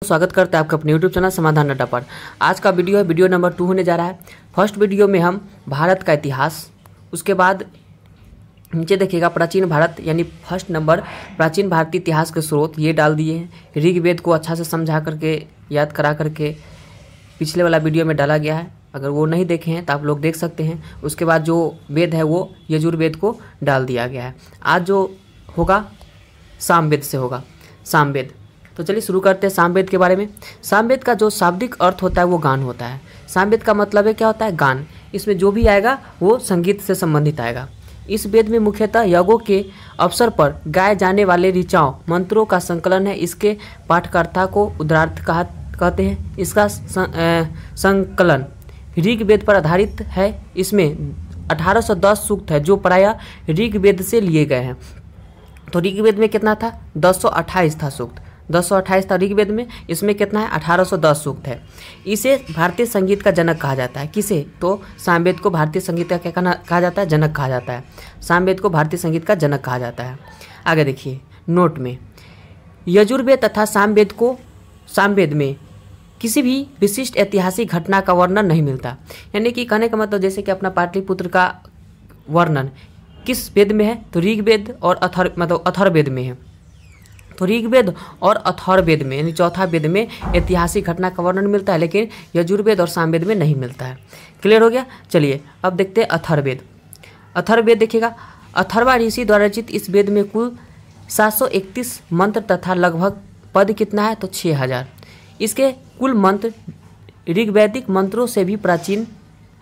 स्वागत करते हैं आपका अपने YouTube चैनल समाधान अड्डा पर। आज का वीडियो है वीडियो नंबर 2 होने जा रहा है। फर्स्ट वीडियो में हम भारत का इतिहास, उसके बाद नीचे देखिएगा प्राचीन भारत यानी फर्स्ट नंबर प्राचीन भारतीय इतिहास के स्रोत ये डाल दिए हैं। ऋग्वेद को अच्छा से समझा करके याद करा करके पिछले वाला वीडियो में डाला गया है। अगर वो नहीं देखे हैं तो आप लोग देख सकते हैं। उसके बाद जो वेद है वो यजुर्वेद को डाल दिया गया है। आज जो होगा सामवेद से होगा, सामवेद। तो चलिए शुरू करते हैं सामवेद के बारे में। सामवेद का जो शाब्दिक अर्थ होता है वो गान होता है। सामवेद का मतलब है क्या होता है? गान। इसमें जो भी आएगा वो संगीत से संबंधित आएगा। इस वेद में मुख्यतः यज्ञों के अवसर पर गाए जाने वाले ऋचाओं मंत्रों का संकलन है। इसके पाठकर्ता को उद्गार्थ कहते हैं। इसका संकलन ऋग्वेद पर आधारित है। इसमें 1810 सूक्त है जो प्रायः ऋग्वेद से लिए गए हैं। तो ऋग्वेद में कितना था? 1028 था सूक्त, 1028 था ऋग्वेद में। इसमें कितना है? 1810 सूक्त है। इसे भारतीय संगीत का जनक कहा जाता है। किसे? तो सामवेद को भारतीय संगीत का क्या कहा जाता है? जनक कहा जाता है। सामवेद को भारतीय संगीत का जनक कहा जाता है। आगे देखिए नोट में, यजुर्वेद तथा सामवेद में किसी भी विशिष्ट ऐतिहासिक घटना का वर्णन नहीं मिलता। यानी कि कहने का मतलब जैसे कि अपना पाटलिपुत्र का वर्णन किस वेद में है? तो ऋग्वेद और अथर्ववेद में है। तो ऋग्वेद और अथर्ववेद में यानी चौथा वेद में ऐतिहासिक घटना का वर्णन मिलता है, लेकिन यजुर्वेद और सामवेद में नहीं मिलता है। क्लियर हो गया? चलिए अब देखते हैं अथर्ववेद। अथर्ववेद देखिएगा, अथर्वा ऋषि द्वारा रचित इस वेद में कुल 731 मंत्र तथा लगभग पद कितना है? तो 6000। इसके कुल मंत्र ऋग्वैदिक मंत्रों से भी प्राचीन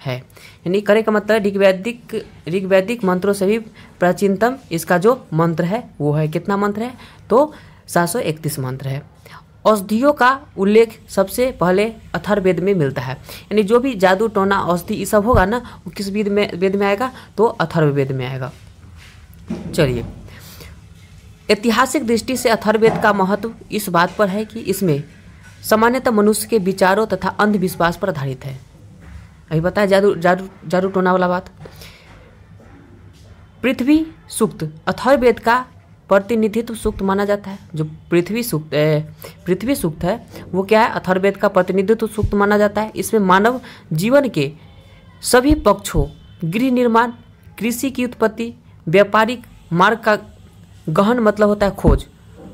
है। यानी करे का मतलब ऋग्वैदिक मंत्रों से भी प्राचीनतम इसका जो मंत्र है वो है। कितना मंत्र है? तो 731 मंत्र है। औषधियों का उल्लेख सबसे पहले अथर्ववेद में मिलता है। यानी जो भी जादू टोना औषधि ये सब होगा ना, वो किस वेद में आएगा? तो अथर्ववेद में आएगा। चलिए, ऐतिहासिक दृष्टि से अथर्ववेद का महत्व इस बात पर है कि इसमें सामान्यतः मनुष्य के विचारों तथा अंधविश्वास पर आधारित है। अभी बताया जादू टोना वाला बात। पृथ्वी सूक्त अथर्ववेद का प्रतिनिधित्व सूक्त माना जाता है। जो पृथ्वी सूक्त है वो क्या है? अथर्ववेद का प्रतिनिधित्व सूक्त माना जाता है। इसमें मानव जीवन के सभी पक्षों, गृह निर्माण, कृषि की उत्पत्ति, व्यापारिक मार्ग का गहन मतलब होता है खोज,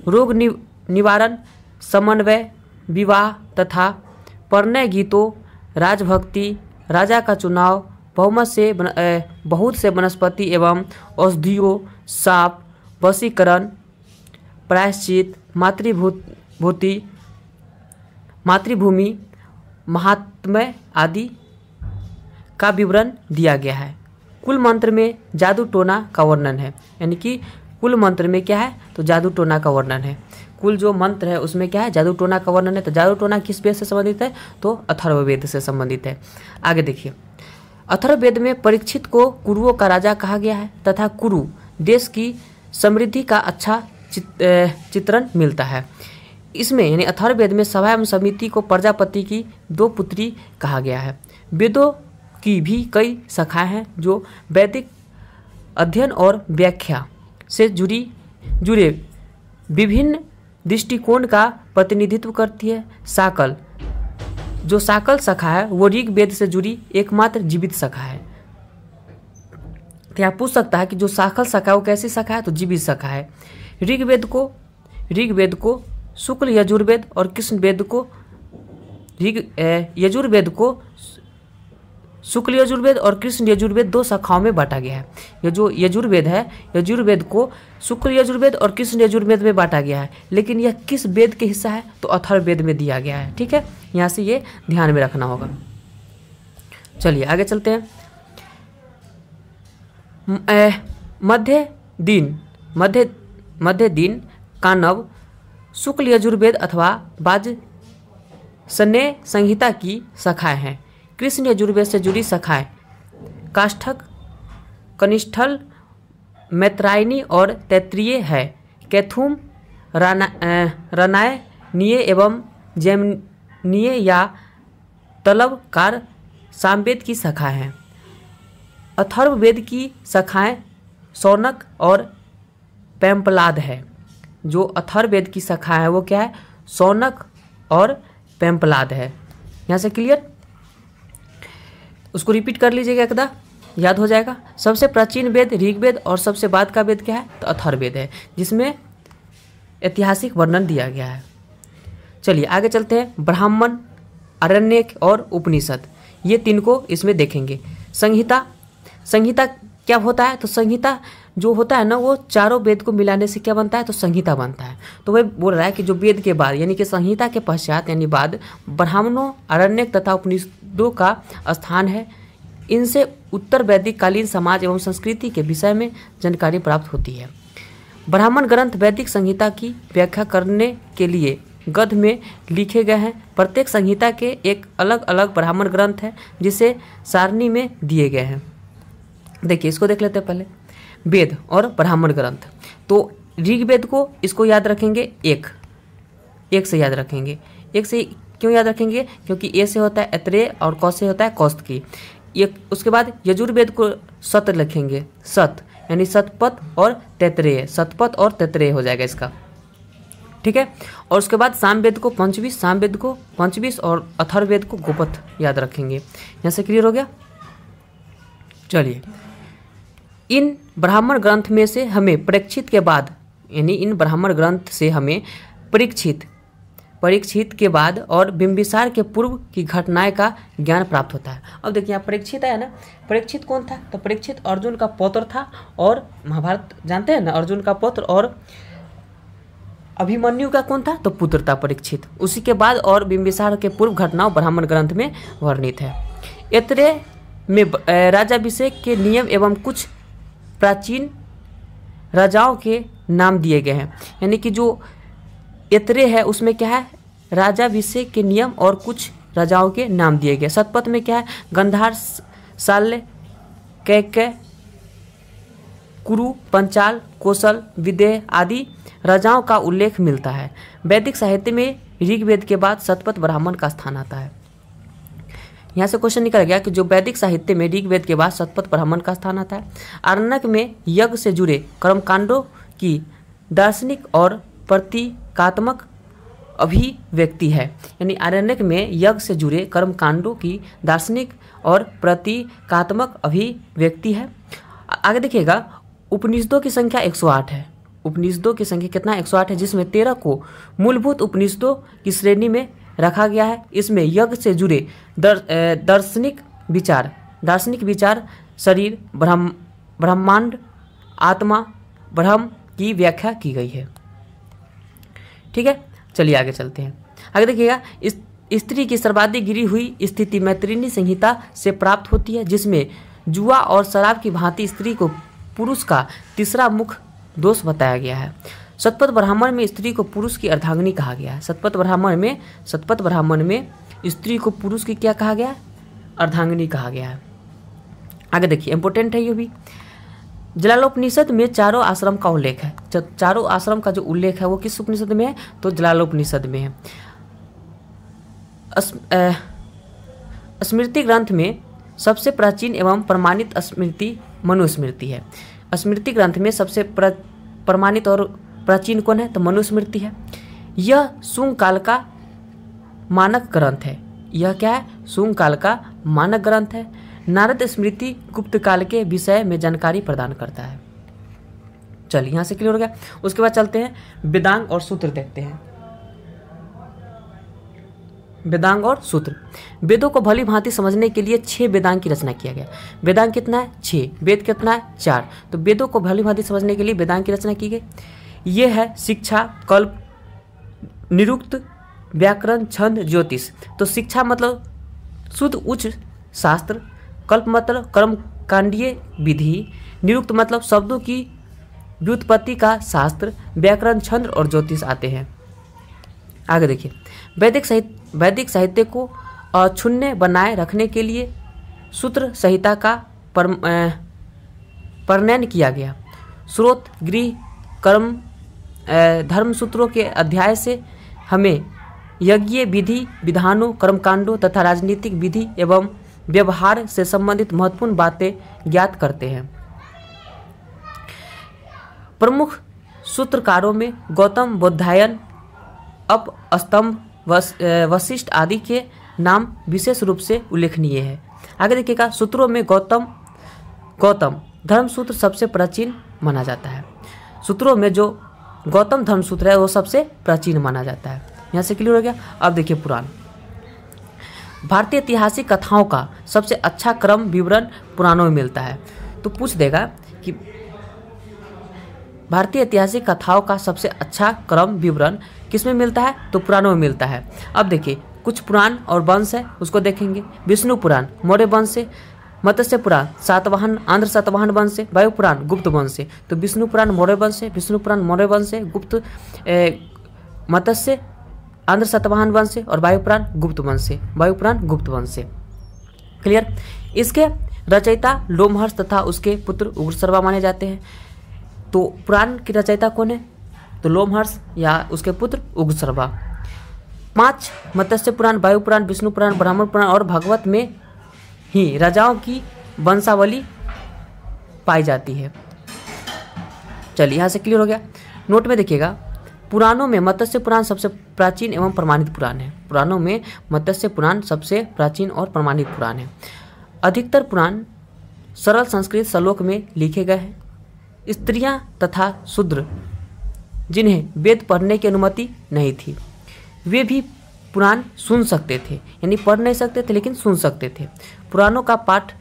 रोग निवारण, समन्वय, विवाह तथा परिणय गीतों, राजभक्ति, राजा का चुनाव, बहुत से वनस्पति एवं औषधियों, साप, वशीकरण, प्रायश्चित, मातृभूमि, महात्म्य आदि का विवरण दिया गया है। कुल मंत्र में जादू टोना का वर्णन है। यानी कि कुल मंत्र में क्या है? तो जादू टोना का वर्णन है। कुल जो मंत्र है उसमें क्या है? जादू टोना का वर्णन है। तो जादू टोना किस वेद से संबंधित है? तो अथर्ववेद से संबंधित है। आगे देखिए, अथर्ववेद में परीक्षित को कुरुओं का राजा कहा गया है तथा कुरु देश की समृद्धि का अच्छा चित्रण मिलता है। इसमें यानी अथर्ववेद में सभा एवं समिति को प्रजापति की 2 पुत्री कहा गया है। वेदों की भी कई शाखाएं हैं जो वैदिक अध्ययन और व्याख्या से जुड़े विभिन्न दृष्टिकोण का प्रतिनिधित्व करती है। साकल शाखा है वो ऋग्वेद से जुड़ी एकमात्र जीवित शाखा है। तो यहाँ पूछ सकता है कि जो शाखा है वो कैसी शाखा है? तो जीवित शाखा है। ऋग्वेद को शुक्ल यजुर्वेद और कृष्ण वेद को शुक्ल यजुर्वेद और कृष्ण यजुर्वेद 2 शाखाओं में बांटा गया है। ये जो यजुर्वेद है, यजुर्वेद को शुक्ल यजुर्वेद और कृष्ण यजुर्वेद में बांटा गया है। लेकिन यह किस वेद के हिस्सा है? तो अथर्ववेद में दिया गया है। ठीक है, यहाँ से ये ध्यान में रखना होगा। चलिए आगे चलते हैं। मध्य दिन कानव शुक्ल यजुर्वेद अथवा वाजसनेय संहिता की शाखाएं हैं। कृष्ण यजुर्वेद से जुड़ी शाखाएं काष्ठक, कनिष्ठल, मैत्रायनी और तैत्तिरीय है। कैथुम, रनायनीय एवं जैमिनीय या तलवकार सामवेद की शाखाएं हैं। अथर्ववेद की शाखाएं शौनक और पैम्पलाद है। जो अथर्ववेद की शाखा है वो क्या है? शौनक और पेम्पलाद है। यहाँ से क्लियर, उसको रिपीट कर लीजिएगा एकदा, याद हो जाएगा। सबसे प्राचीन वेद ऋग्वेद और सबसे बाद का वेद क्या है तो अथर्ववेद है, जिसमें ऐतिहासिक वर्णन दिया गया है। चलिए आगे चलते हैं। ब्राह्मण, आरण्यक और उपनिषद, ये तीन को इसमें देखेंगे। संहिता, संहिता क्या होता है तो संहिता जो होता है ना वो चारों वेद को मिलाने से क्या बनता है तो संहिता बनता है। तो वह बोल रहा है कि जो वेद के बाद यानी कि संहिता के पश्चात यानी बाद ब्राह्मणों, आरण्यक तथा उपनिषदों का स्थान है। इनसे उत्तर वैदिक कालीन समाज एवं संस्कृति के विषय में जानकारी प्राप्त होती है। ब्राह्मण ग्रंथ वैदिक संहिता की व्याख्या करने के लिए गद्य में लिखे गए हैं। प्रत्येक संहिता के एक अलग अलग ब्राह्मण ग्रंथ है जिसे सारणी में दिए गए हैं। देखिए इसको देख लेते हैं पहले, वेद और ब्राह्मण ग्रंथ। तो ऋग्वेद को इसको याद रखेंगे एक से याद रखेंगे। एक से क्यों याद रखेंगे, क्योंकि ए से होता है ऐत्रेय और कौ से होता है कौस्तकी। एक उसके बाद यजुर्वेद को सत लिखेंगे, सत यानी सतपथ और तैत्रेय, सतपथ और तैत्रेय हो जाएगा इसका, ठीक है। और उसके बाद सामवेद को पंचविश, सामवेद को पंचविश और अथर्ववेद को गोपथ याद रखेंगे। यहाँ से क्लियर हो गया। चलिए इन ब्राह्मण ग्रंथ में से हमें परीक्षित के बाद यानी इन ब्राह्मण ग्रंथ से हमें परीक्षित के बाद और बिंबिसार के पूर्व की घटनाएं का ज्ञान प्राप्त होता है। अब देखिए यहाँ परीक्षित है ना, परीक्षित कौन था तो परीक्षित अर्जुन का पौत्र था और महाभारत जानते हैं ना, अर्जुन का पौत्र, और अभिमन्यु का कौन था तो पुत्र था परीक्षित। उसी के बाद और बिंबिसार के पूर्व घटनाओं ब्राह्मण ग्रंथ में वर्णित है। ऐत्रेय में राजाभिषेक के नियम एवं कुछ प्राचीन राजाओं के नाम दिए गए हैं। यानी कि जो ऐत्रेय है उसमें क्या है राजाभिषेक के नियम और कुछ राजाओं के नाम दिए गए। शतपथ में क्या है गंधार, शाल्य, कैकेय, कुरु, पंचाल, कौशल, विदेह आदि राजाओं का उल्लेख मिलता है। वैदिक साहित्य में ऋग्वेद के बाद शतपथ ब्राह्मण का स्थान आता है। यहाँ से क्वेश्चन निकल गया कि जो वैदिक साहित्य में ऋग्वेद के बाद शतपथ ब्राह्मण का स्थान आता है। आरण्यक में यज्ञ से जुड़े कर्मकांडों की दार्शनिक और प्रतीकात्मक अभिव्यक्ति है। यानी आरण्यक में यज्ञ से जुड़े कर्मकांडों की दार्शनिक और प्रतीकात्मक अभिव्यक्ति है। आगे देखिएगा उपनिषदों की संख्या 108 है। उपनिषदों की संख्या कितना 108 है, जिसमें 13 को मूलभूत उपनिषदों की श्रेणी में रखा गया है। इसमें यज्ञ से जुड़े दार्शनिक विचार, शरीर, ब्रह्मांड, आत्मा, ब्रह्म की व्याख्या की गई है। ठीक है, चलिए आगे चलते हैं। आगे देखिएगा स्त्री की सर्वाधिक गिरी हुई स्थिति मैत्रिणी संहिता से प्राप्त होती है, जिसमें जुआ और शराब की भांति स्त्री को पुरुष का तीसरा मुख्य दोष बताया गया है। शतपथ ब्राह्मण में स्त्री को पुरुष की अर्धांगिनी कहा गया है। शतपथ ब्राह्मण में स्त्री को पुरुष की क्या कहा गया है अर्धांगिनी कहा गया है। आगे देखिए इंपॉर्टेंट है ये भी। जलालोपनिषद में चारों आश्रम का उल्लेख है। चारों आश्रम का जो उल्लेख है वो किस उपनिषद में है तो जलालोपनिषद में है। स्मृति ग्रंथ में सबसे प्राचीन एवं प्रमाणित स्मृति मनुस्मृति है। स्मृति ग्रंथ में सबसे प्रमाणित और प्राचीन कौन है तो मनुस्मृति है। यह शुंग काल का मानक ग्रंथ है। यह क्या है शुंग काल का मानक ग्रंथ है। नारद स्मृति गुप्त काल के विषय में जानकारी प्रदान करता है। चलिए यहाँ से क्लियर हो गया। उसके बाद चलते हैं वेदांग और सूत्र देखते हैं। वेदांग और सूत्र। वेदों को भली भांति समझने के लिए 6 वेदांग की रचना किया गया। वेदांग कितना है 6, वेद कितना है 4। तो वेदों को भली भांति समझने के लिए वेदांग की रचना की गई। ये है शिक्षा, कल्प, निरुक्त, व्याकरण, छंद, ज्योतिष। तो शिक्षा मतलब शुद्ध उच्च शास्त्र, कल्प मतलब कर्मकांडीय विधि, निरुक्त मतलब शब्दों की व्युत्पत्ति का शास्त्र, व्याकरण, छंद और ज्योतिष आते हैं। आगे देखिए वैदिक साहित्य को अक्षुण्ण बनाए रखने के लिए सूत्र संहिता का प्रणयन किया गया। स्रोत, गृह, कर्म, धर्म सूत्रों के अध्याय से हमें यज्ञीय विधि विधानों, कर्मकांडों तथा राजनीतिक विधि एवं व्यवहार से संबंधित महत्वपूर्ण बातें ज्ञात करते हैं। प्रमुख सूत्रकारों में गौतम, बोधायन, अपस्तंभ, वशिष्ठ आदि के नाम विशेष रूप से उल्लेखनीय है। आगे देखिएगा, सूत्रों में गौतम धर्मसूत्र सबसे प्राचीन माना जाता है। सूत्रों में जो गौतम धर्मसूत्र है वो सबसे प्राचीन माना जाता है। यहाँ से क्लियर हो गया। अब देखिए पुराण। भारतीय ऐतिहासिक कथाओं का सबसे अच्छा क्रम विवरण पुराणों में मिलता है। तो पूछ देगा कि भारतीय ऐतिहासिक कथाओं का सबसे अच्छा क्रम विवरण किसमें मिलता है, तो पुराणों में मिलता है। अब देखिए कुछ पुराण और वंश है उसको देखेंगे। विष्णु पुराण मौर्य वंश से, मत्स्य पुराण सातवाहन आंध्र सातवाहन वंश से, वायु पुराण गुप्त वंश से। तो विष्णु पुराण मौर्य वंश से, विष्णु पुराण मौर्य वंश से, गुप्त मत्स्य आंध्र सातवाहन वंश से, और वायु पुराण गुप्त वंश से, वायु पुराण गुप्त वंश से। क्लियर। इसके रचयिता लोमहर्ष तथा उसके पुत्र उग्रशर्मा माने जाते हैं। तो पुराण की रचयिता कौन है, तो लोमहर्ष या उसके पुत्र उग्रशर्मा। 5 मत्स्य पुराण, वायु पुराण, विष्णु पुराण, ब्राह्मण पुराण और भागवत में ही राजाओं की वंशावली पाई जाती है। चलिए यहाँ से क्लियर हो गया। नोट में देखिएगा, पुराणों में मत्स्य पुराण सबसे प्राचीन एवं प्रमाणित पुराण है। पुराणों में मत्स्य पुराण सबसे प्राचीन और प्रमाणित पुराण है। अधिकतर पुराण सरल संस्कृत श्लोक में लिखे गए हैं। स्त्रियां तथा शूद्र जिन्हें वेद पढ़ने की अनुमति नहीं थी वे भी पुराण सुन सकते थे, यानी पढ़ नहीं सकते थे लेकिन सुन सकते थे। पुराणों का पाठ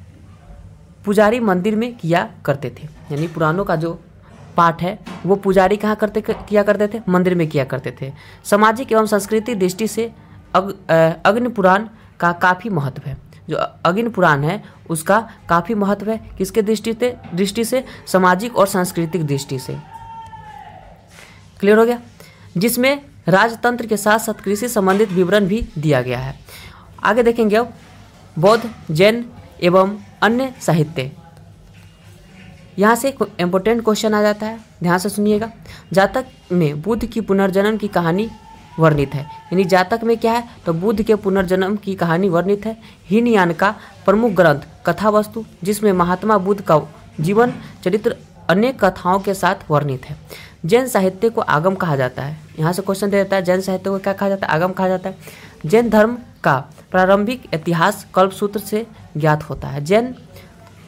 पुजारी मंदिर में किया करते थे, यानी पुराणों का जो पाठ है वो पुजारी कहाँ किया करते थे, मंदिर में किया करते थे। सामाजिक एवं सांस्कृतिक दृष्टि से अग्नि पुराण का काफ़ी महत्व है। जो अग्नि पुराण है उसका काफ़ी महत्व है, किसके दृष्टि से, सामाजिक और सांस्कृतिक दृष्टि से। क्लियर हो गया। जिसमें राजतंत्र के साथ साथ कृषि संबंधित विवरण भी दिया गया है। आगे देखेंगे अब बौद्ध, जैन एवं अन्य साहित्य। यहाँ से इम्पोर्टेंट क्वेश्चन आ जाता है, ध्यान से सुनिएगा। जातक में बुद्ध की पुनर्जन्म की कहानी वर्णित है, यानी जातक में क्या है, तो बुद्ध के पुनर्जन्म की कहानी वर्णित है। हीनयान का प्रमुख ग्रंथ कथावस्तु, जिसमें महात्मा बुद्ध का जीवन चरित्र अनेक कथाओं के साथ वर्णित है। जैन साहित्य को आगम कहा जाता है। यहाँ से क्वेश्चन दे देता है, जैन साहित्य को क्या कहा जाता है, आगम कहा जाता है। जैन धर्म का प्रारंभिक इतिहास कल्पसूत्र से ज्ञात होता है।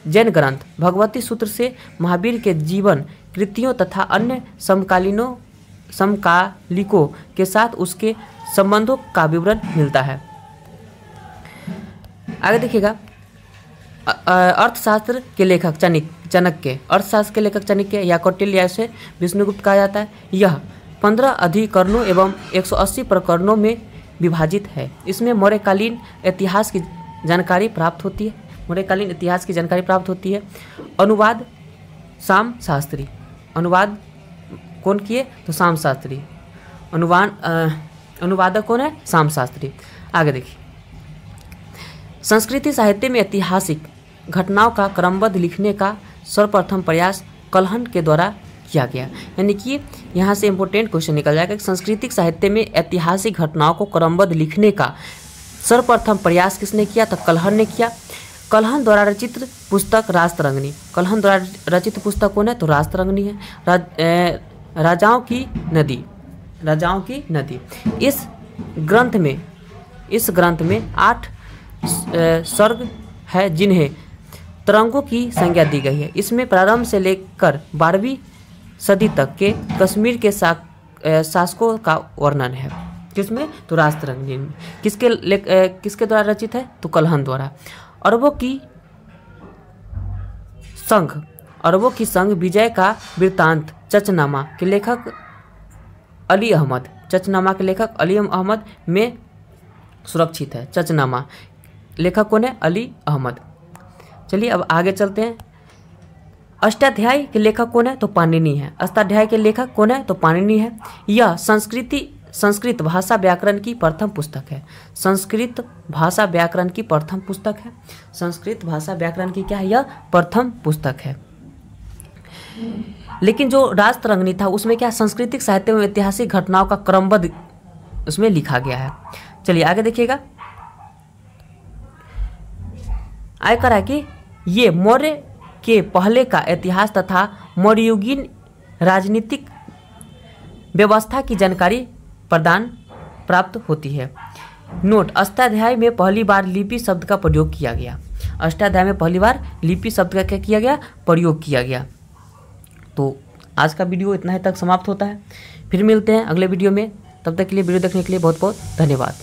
जैन ग्रंथ भगवती सूत्र से महावीर के जीवन कृतियों तथा अन्य समकालिकों के साथ उसके संबंधों का विवरण मिलता है। आगे देखिएगा, अर्थशास्त्र के लेखक चाणक्य, अर्थशास्त्र के लेखक चाणक्य या कौटिल्य से विष्णुगुप्त कहा जाता है। यह 15 अधिकरणों एवं 180 प्रकरणों में विभाजित है। इसमें मौर्यकालीन इतिहास की जानकारी प्राप्त होती है। मौर्यकालीन इतिहास की जानकारी प्राप्त होती है। अनुवाद शाम शास्त्री, अनुवाद कौन किए, तो शाम शास्त्री। अनुवादक कौन है, शाम शास्त्री। आगे देखिए, संस्कृति साहित्य में ऐतिहासिक घटनाओं का क्रमबद्ध लिखने का सर्वप्रथम प्रयास कलहन के द्वारा किया गया। यानी कि यहाँ से इम्पोर्टेंट क्वेश्चन निकल जाएगा कि सांस्कृतिक साहित्य में ऐतिहासिक घटनाओं को क्रमबद्ध लिखने का सर्वप्रथम प्रयास किसने किया, तो कलहन ने किया। कलहन द्वारा रचित पुस्तक राजतरंगिणी, कलहन द्वारा रचित पुस्तक कौन है, तो राजतरंगिणी है। राजाओं की नदी। इस ग्रंथ में 8 सर्ग है जिन्हें तरंगों की संज्ञा दी गई है। इसमें प्रारंभ से लेकर 12वीं सदी तक के कश्मीर के शासकों का वर्णन है। किसमें, तो राजतरंगिणी में। किसके द्वारा रचित है, तो कलहन द्वारा। अरबों की संग विजय का वृत्तांत चचनामा के लेखक अली अहमद में सुरक्षित है। चचनामा लेखक कौन है, अली अहमद। चलिए अब आगे चलते हैं। अष्टाध्यायी के लेखक कौन है, तो पाणिनि है। अष्टाध्यायी के लेखक कौन है, तो पाणिनि है। यह संस्कृत भाषा व्याकरण की प्रथम पुस्तक है। संस्कृत भाषा व्याकरण की प्रथम पुस्तक है। संस्कृत भाषा व्याकरण की क्या है, यह प्रथम पुस्तक है। लेकिन जो राजतरंगिणी था उसमें क्या, सांस्कृतिक साहित्य में ऐतिहासिक घटनाओं का क्रमबद्ध उसमें लिखा गया है। चलिए आगे देखिएगा। आयकर है कि ये मौर्य के पहले का इतिहास तथा मौर्ययुगीन राजनीतिक व्यवस्था की जानकारी प्रदान प्राप्त होती है। नोट, अष्टाध्याय में पहली बार लिपि शब्द का प्रयोग किया गया। अष्टाध्याय में पहली बार लिपि शब्द का क्या किया गया, प्रयोग किया गया। तो आज का वीडियो इतना ही तक समाप्त होता है। फिर मिलते हैं अगले वीडियो में, तब तक के लिए वीडियो देखने के लिए बहुत बहुत धन्यवाद।